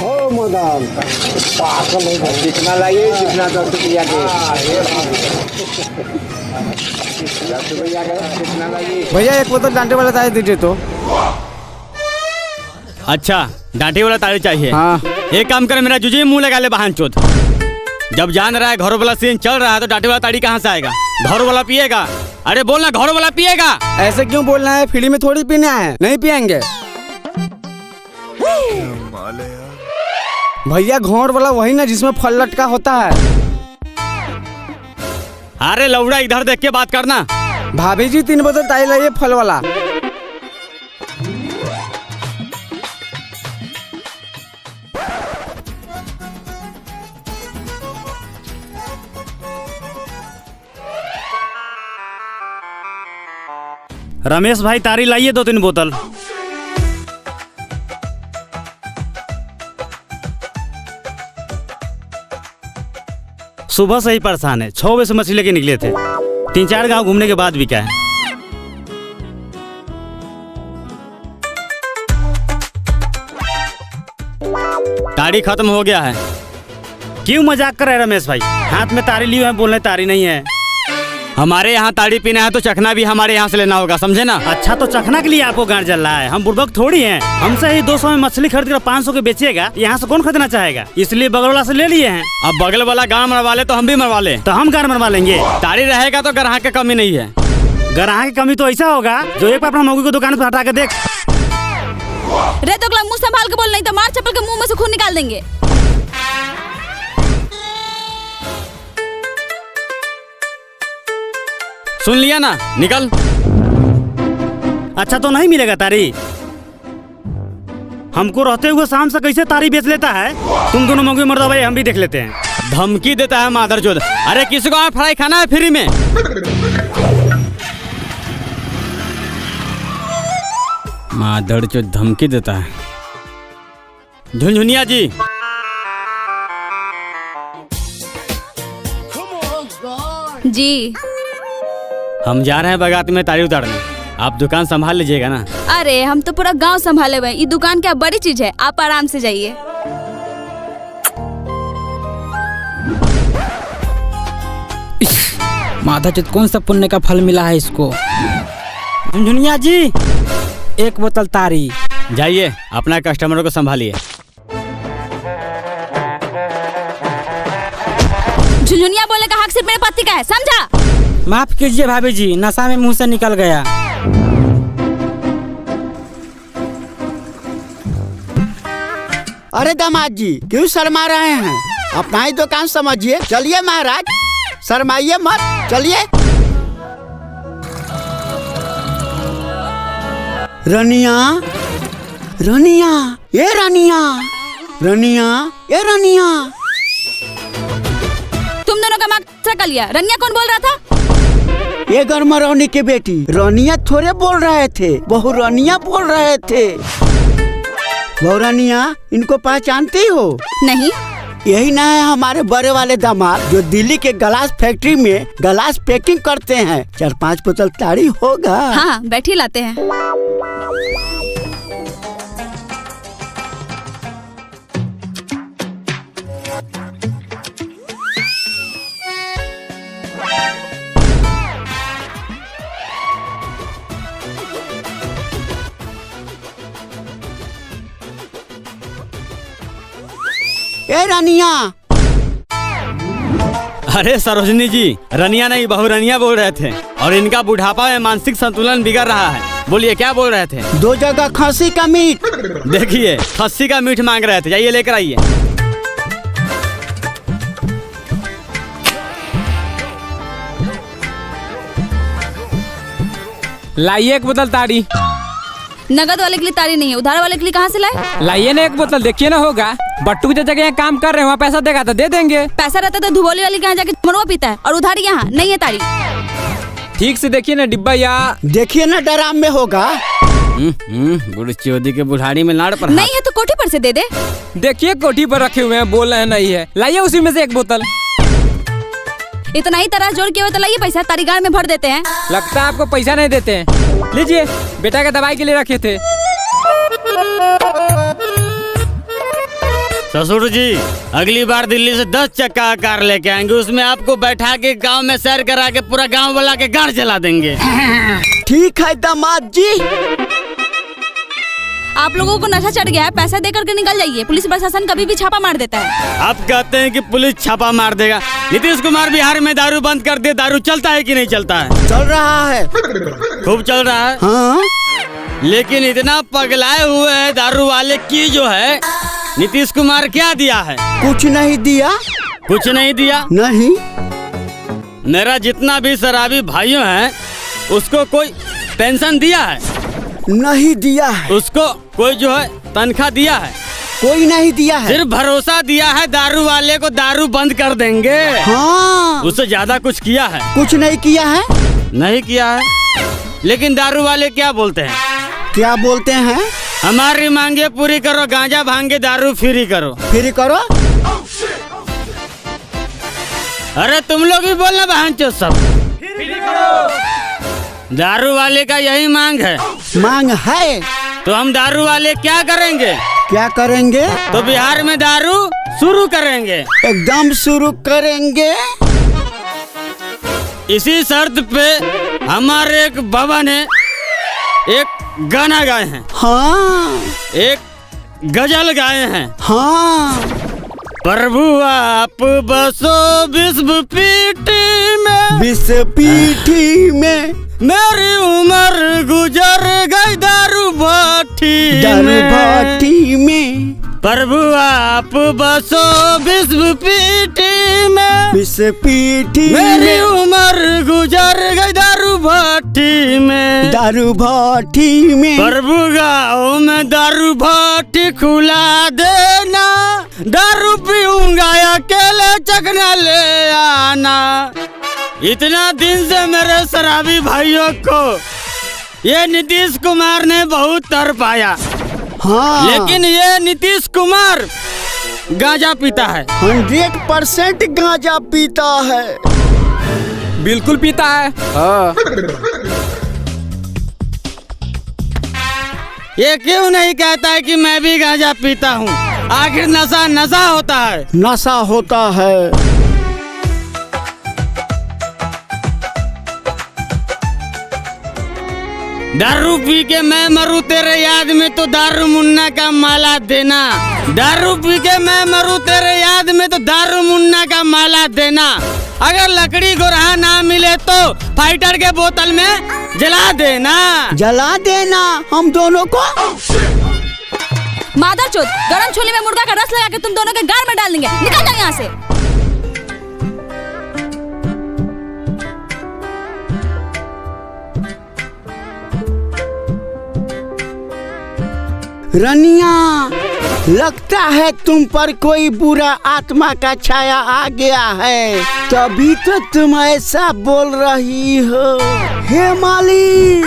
ओ मदान पागल हो गया। जितना लाइए जितना 10 रुपया के जितना लाइए। भैया एक बोतल डांटे वाला ताड़ी दीजिए तो। अच्छा डांटे वाला ताड़ी चाहिए। हाँ। एक काम करे मेरा जुजी मुंह लगा ले बहन चोद। जब जान रहा है घरों वाला सीन चल रहा है तो डांटे वाला ताड़ी कहाँ से आएगा? घरों वाला पिएगा? अरे बोलना घरों वाला पिएगा। ऐसे क्यों बोलना है? फ्री में थोड़ी पीना है, नहीं पियेंगे। भैया घोड़ वाला वही ना जिसमें फल लटका होता है। अरे लौड़ा इधर देख के बात करना। भाभी जी 3 बोतल ताड़ी लाइए फल वाला। रमेश भाई तारी लाइए 2-3 बोतल। सुबह से ही परेशान है, 6 बजे से मछली लेके निकले थे। 3-4 गांव घूमने के बाद भी क्या है। ताड़ी खत्म हो गया है। क्यों मजाक कर रहे हैं रमेश भाई? हाथ में तारी लिए हैं, बोल रहे तारी नहीं है। हमारे यहाँ ताड़ी पीना है तो चखना भी हमारे यहाँ से लेना होगा, समझे ना? अच्छा तो चखना के लिए आपको गांड जल रहा है? हम बुड़बक थोड़ी हैं। हमसे ही 200 में मछली खरीद कर 500 के बेचेगा, यहाँ से कौन खरीदना चाहेगा? इसलिए बगल वाला से ले लिए हैं। अब बगल वाला गाँव मरवा ले तो हम भी मरवा ले, तो हम गाँव मरवा लेंगे। ताड़ी रहेगा तो ग्राहक की कमी नहीं है। ग्राहक की कमी तो ऐसा होगा जो एक अपना मौगी को दुकान पर हटा के देख। रे तो मुंह संभाल के बोल, नहीं तो मार चप्पल के मुंह में से खून निकाल देंगे। सुन लिया ना, निकल। अच्छा तो नहीं मिलेगा तारी? हमको रहते हुए शाम से कैसे तारी बेच लेता है? तुम दोनों मौके मर्दा भाई हम भी देख लेते हैं। धमकी देता है मादरचोद। अरे किसी को फ्राई खाना है फ्री में? मादरचोद धमकी देता है। झुनझुनिया जी जी हम जा रहे हैं बागात में ताड़ी उतारने, आप दुकान संभाल लीजिएगा ना? अरे हम तो पूरा गांव संभाले हुए हैं, ये दुकान क्या बड़ी चीज है, आप आराम से जाइए। माता चित कौन सा पुण्य का फल मिला है इसको? झुनझुनिया जी 1 बोतल ताड़ी। जाइए अपना कस्टमरों को संभालिए। झुनझुनिया बोले का हक सिर्फ मेरे पति का है, समझा? माफ कीजिए भाभी जी, नशा में मुंह से निकल गया। अरे दामाद जी क्यों शर्मा रहे हैं? अपना ही दुकान समझिए। चलिए महाराज, शर्माइए मत, चलिए। रनिया रनिया ये रनिया रनिया ये रनिया। तुम दोनों का मार्क्स कर लिया। रनिया कौन बोल रहा था? ये गरमरौनी की बेटी रनिया थोड़े बोल रहे थे, बहू रनिया बोल रहे थे। बहू रनिया इनको पहचानती हो? नहीं। यही ना है हमारे बड़े वाले दामाद जो दिल्ली के गलास फैक्ट्री में गलास पैकिंग करते हैं। 4-5 बोतल ताड़ी होगा। हाँ बैठी लाते हैं। ए रनिया। अरे सरोजनी जी, रनिया नहीं बहू रनिया बोल रहे थे। और इनका बुढ़ापा में मानसिक संतुलन बिगड़ रहा है। बोलिए क्या बोल रहे थे? 2 जगह खस्सी का मीट। देखिए खस्सी का मीट मांग रहे थे, जाइए लेकर आइए। लाइए 1 बोतल ताड़ी। नगद वाले के लिए ताड़ी नहीं है, उधार वाले के लिए कहाँ से लाए? लाइए ना 1 बोतल, देखिए ना होगा। बट्टू की जगह यहाँ काम कर रहे हैं, वहाँ पैसा देगा तो दे देंगे। पैसा रहता तो धुबोली वाली के यहाँ जाके मरवा पीता है, और उधारी यहाँ नहीं है ताड़ी। ठीक से देखिए ना डिब्बा, या देखिए ना डराम में होगा। बुढ़ चौधरी के बुढ़ाड़ी में लाड़ पर नहीं है तो कोठी पर से दे दे। देखिए कोठी पर रखे हुए हैं, बोल रहे हैं नहीं है। लाइए उसी में से 1 बोतल। इतना ही तरह जोड़ के हुए तो लाइए पैसा, तारी गाड़ में भर देते हैं। लगता है आपको पैसा नहीं देते हैं। लीजिए, बेटा के दवाई के लिए रखे थे। ससुर जी, अगली बार दिल्ली से 10 चक्का कार लेके आएंगे, उसमें आपको बैठा के गांव में सैर करा के पूरा गांव वाला के गाड़ चला देंगे। ठीक है दामाद जी। आप लोगों को नशा चढ़ गया है, पैसा दे करके निकल जाइए, पुलिस प्रशासन कभी भी छापा मार देता है। आप कहते हैं कि पुलिस छापा मार देगा। नीतीश कुमार बिहार में दारू बंद कर दे, दारू चलता है कि नहीं चलता है? चल रहा है। खूब चल रहा है। हाँ, लेकिन इतना पगलाए हुए है दारू वाले की जो है, नीतीश कुमार क्या दिया है? कुछ नहीं दिया। कुछ नहीं दिया। नहीं। मेरा जितना भी शराबी भाइयों है उसको कोई पेंशन दिया है? नहीं दिया है। उसको कोई जो है तनख्वाह दिया है? कोई नहीं दिया है। सिर्फ भरोसा दिया है दारू वाले को, दारू बंद कर देंगे। हाँ, उससे ज्यादा कुछ किया है? कुछ नहीं किया है। नहीं किया है। लेकिन दारू वाले क्या बोलते हैं? क्या बोलते हैं? हमारी मांगे पूरी करो, गांजा भांगे दारू फ्री करो। फ्री करो। अरे तुम लोग भी बोलना बहनचोद सब। दारू वाले का यही मांग है। मांग है तो हम दारू वाले क्या करेंगे? क्या करेंगे? तो बिहार में दारू शुरू करेंगे। एकदम शुरू करेंगे। इसी शर्त पे हमारे एक बाबा ने एक गाना गाए हैं। हाँ, एक गजल गाए हैं। हाँ। प्रभु आप बसो विश्व पीठी में, विश्व पीठी में, मेरी उम्र गुजर गई दारू भट्टी दारू में। भट्टी में। प्रभु आप बसो विश्व पीठी में, विश्व पीठी मेरी में, उम्र गुजर गई दारू भट्टी में। दारू भट्टी में। प्रभु गाँव में दारू भट्टी खुला देना, दारू पीऊंगा अकेले चखना ले आना। इतना दिन से मेरे शराबी भाइयों को ये नीतीश कुमार ने बहुत तरपाया। हाँ, लेकिन ये नीतीश कुमार गांजा पीता है। 100% गांजा पीता है। बिल्कुल पीता है। हाँ। ये क्यों नहीं कहता है कि मैं भी गांजा पीता हूँ? आखिर नशा नशा होता है। नशा होता है। दारू पी के मैं मरूं तेरे याद में तो दारू मुन्ना का माला देना। दारू पी के मैं मरूं तेरे याद में तो दारू मुन्ना का माला देना। अगर लकड़ी गोरहा ना मिले तो फाइटर के बोतल में जला देना। जला देना हम दोनों को। मादरचोद, गरम छोले में मुर्गा का रस लगा के तुम दोनों के गार में डाल देंगे। निकल जाओ यहाँ से। रनिया, लगता है तुम पर कोई बुरा आत्मा का छाया आ गया है, तभी तो तुम ऐसा बोल रही हो। हे मालिक,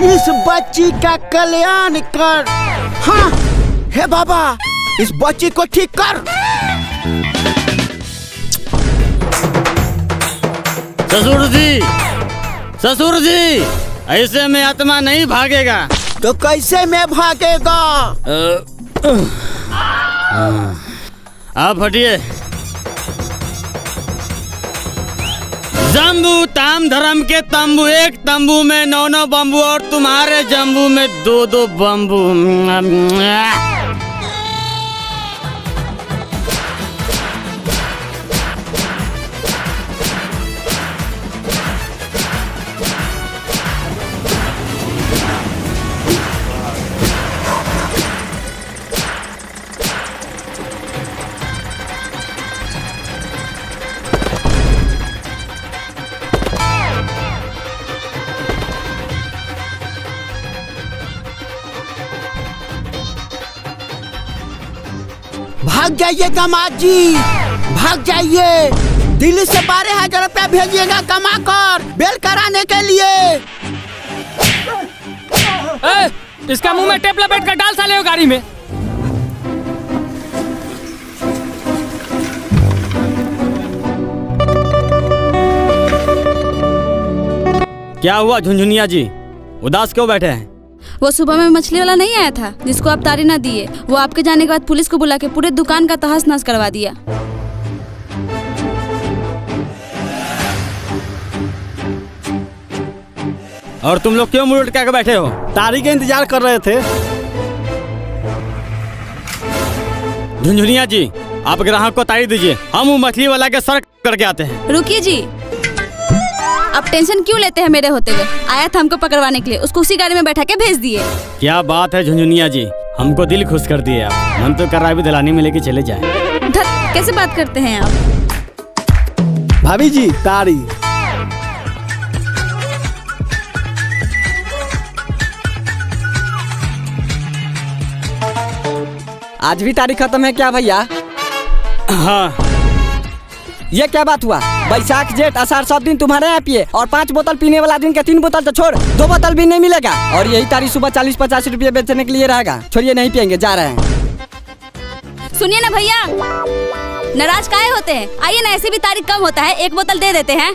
इस बच्ची का कल्याण कर। हाँ, हे बाबा, इस बच्ची को ठीक कर। ससुर जी, ऐसे में आत्मा नहीं भागेगा। तो कैसे में भागेगा? आप हटिए। जम्बू ताम धर्म के तंबू, एक तंबू में 9 बम्बू और तुम्हारे जम्बू में 2 बम्बू। भाग जाइए दामाद जी, भाग जाइए। दिल्ली से 12,000 रुपया भेजिएगा कमा कर बेल कराने के लिए। इसका मुंह में टेप लपेट कर डाल साले हो गाड़ी में। क्या हुआ झुनझुनिया जी, उदास क्यों बैठे हैं? वो सुबह में मछली वाला नहीं आया था जिसको आप तारी ना दिए? वो आपके जाने के बाद पुलिस को बुला के पूरे दुकान का तहस नहस करवा दिया। और तुम लोग क्यों मुंह लटका के बैठे हो? तारी का इंतजार कर रहे थे। झुनझुनिया जी, आप ग्राहक को तारी दीजिए, हम वो मछली वाला के सर करके आते हैं। रुकिए जी, आप टेंशन क्यों लेते हैं मेरे होते हुए? आया था हमको पकड़वाने के लिए, उसको उसी गाड़ी में बैठा के भेज दिए। क्या बात है झुनझुनिया जी, हमको दिल खुश कर दिए आप। मन तो कर रहा है अभी दिलानी में लेके चले जाए। धत, कैसे बात करते हैं आप? भाभी जी तारी। आज भी तारीख खत्म है क्या भैया? हाँ, ये क्या बात हुआ? बैसाख जेठ आषाढ़ 7 दिन तुम्हारे यहाँ पिए और 5 बोतल पीने वाला दिन के 3 बोतल तो छोड़ 2 बोतल भी नहीं मिलेगा। और यही तारीख सुबह 40-50 रुपये बेचने के लिए रहेगा। छोड़िए, नहीं पियेंगे, जा रहे हैं। सुनिए ना भैया, नाराज काहे होते हैं? आइए ना, ऐसे भी तारीख कम होता है, 1 बोतल दे देते हैं।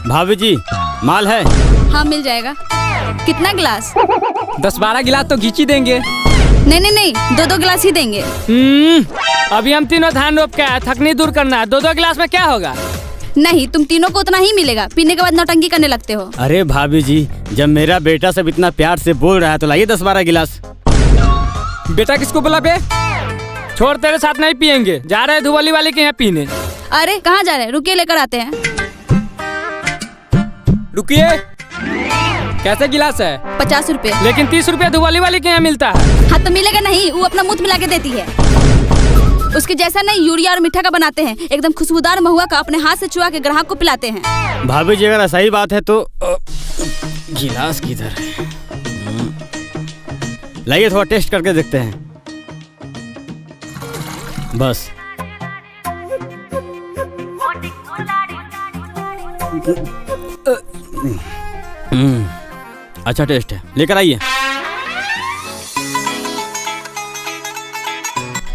भाभी जी माल है? हाँ मिल जाएगा। कितना गिलास? 10-12 गिलास तो घींची देंगे। नहीं नहीं नहीं, 2-2 गिलास ही देंगे। अभी हम तीनों धान रोप के आए, थकनी दूर करना है। 2-2 गिलास में क्या होगा? नहीं, तुम तीनों को उतना ही मिलेगा, पीने के बाद नौटंकी करने लगते हो। अरे भाभी जी, जब मेरा बेटा सब इतना प्यार से बोल रहा है तो लाइए 10-12 गिलास। बेटा किसको बोला बे? छोड़, तेरे साथ नहीं पियेंगे, जा रहे हैं धुबली वाले के यहाँ पीने। अरे कहाँ जा रहे हैं? रुकिए, लेकर आते हैं। रुकिए, कैसे गिलास है? 50 रुपए। लेकिन 30 रुपया धुबली वाले के यहाँ मिलता है। हाँ तो मिलेगा नहीं, वो अपना मुंह मिला के देती है। उसके जैसा नहीं, यूरिया और मीठा का बनाते हैं, एकदम खुशबूदार महुआ का अपने हाथ से चुआ के ग्राहक को पिलाते हैं। भाभी जी अगर ऐसा ही बात है तो गिलास किधर है? लाइए थोड़ा टेस्ट करके देखते हैं। बस अच्छा टेस्ट है, लेकर आइए।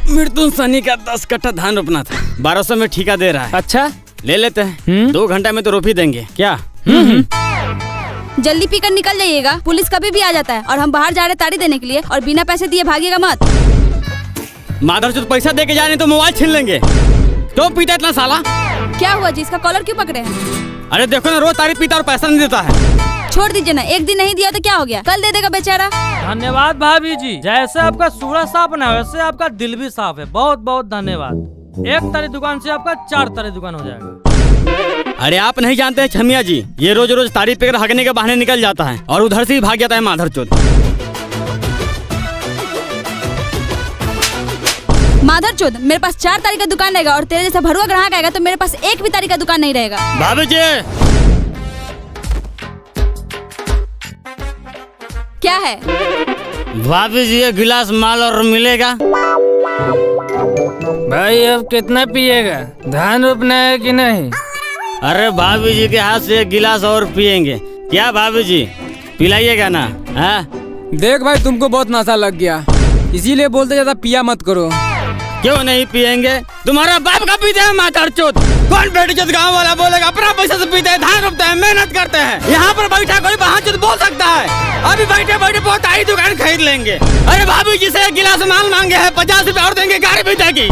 मृत्यु सनी का 10 कट्ठा धान रोपना था, 1200 में ठेका दे रहा है। अच्छा ले लेते हैं, 2 घंटा में तो रोप ही देंगे। क्या? जल्दी पीकर निकल जाइएगा, पुलिस कभी भी आ जाता है। और हम बाहर जा रहे तारी देने के लिए, और बिना पैसे दिए भागिएगा मत। माधर पैसा दे के जाने तो मोबाइल छीन लेंगे। तो पीता इतना साला? क्या हुआ जी, इसका कॉलर क्यों पकड़े हैं? अरे देखो ना, रोज तारी पीता और पैसा नहीं देता है। छोड़ दीजिए ना, एक दिन नहीं दिया तो क्या हो गया, कल दे देगा बेचारा। धन्यवाद भाभी जी, जैसे आपका सूरज साफ ना वैसे आपका दिल भी साफ है। बहुत बहुत धन्यवाद। 1 तारी दुकान से आपका 4 तारी दुकान हो जाएगा। अरे आप नहीं जानते हैं छमिया जी, ये रोज रोज तारी पीकर हगने के बहाने निकल जाता है और उधर से ही भाग जाता है माधर चोद। माधर चोद, मेरे पास 4 तारीख का दुकान रहेगा और तेरे जैसा भरुआ ग्राहक आएगा तो मेरे पास 1 भी तारीख का दुकान नहीं रहेगा। भाभी जी क्या है? भाभी जी, ये गिलास माल और मिलेगा? भाई अब कितना पिएगा? धान रोपना है कि नहीं? अरे भाभी जी के हाथ से 1 गिलास और पियेंगे क्या? भाभी जी पिलाइएगा ना? हाँ देख भाई, तुमको बहुत नशा लग गया, इसीलिए बोलते ज्यादा पिया मत करो। क्यों नहीं पियेंगे? तुम्हारा बाप का पीते हैं माधर चोद। कौन बेटी चोद गाँव वाला बोलेगा? अपना पैसा से पीते हैं, धान रोपते हैं, मेहनत करते हैं। यहाँ पर बैठा कोई वहाँ चोद बोल सकता है? अभी बैठे बैठे बहुत आई दुकान खरीद लेंगे। अरे भाभी जी से 1 गिलास माल मांगे हैं, 50 रुपए और देंगे गाड़ी भी देगी।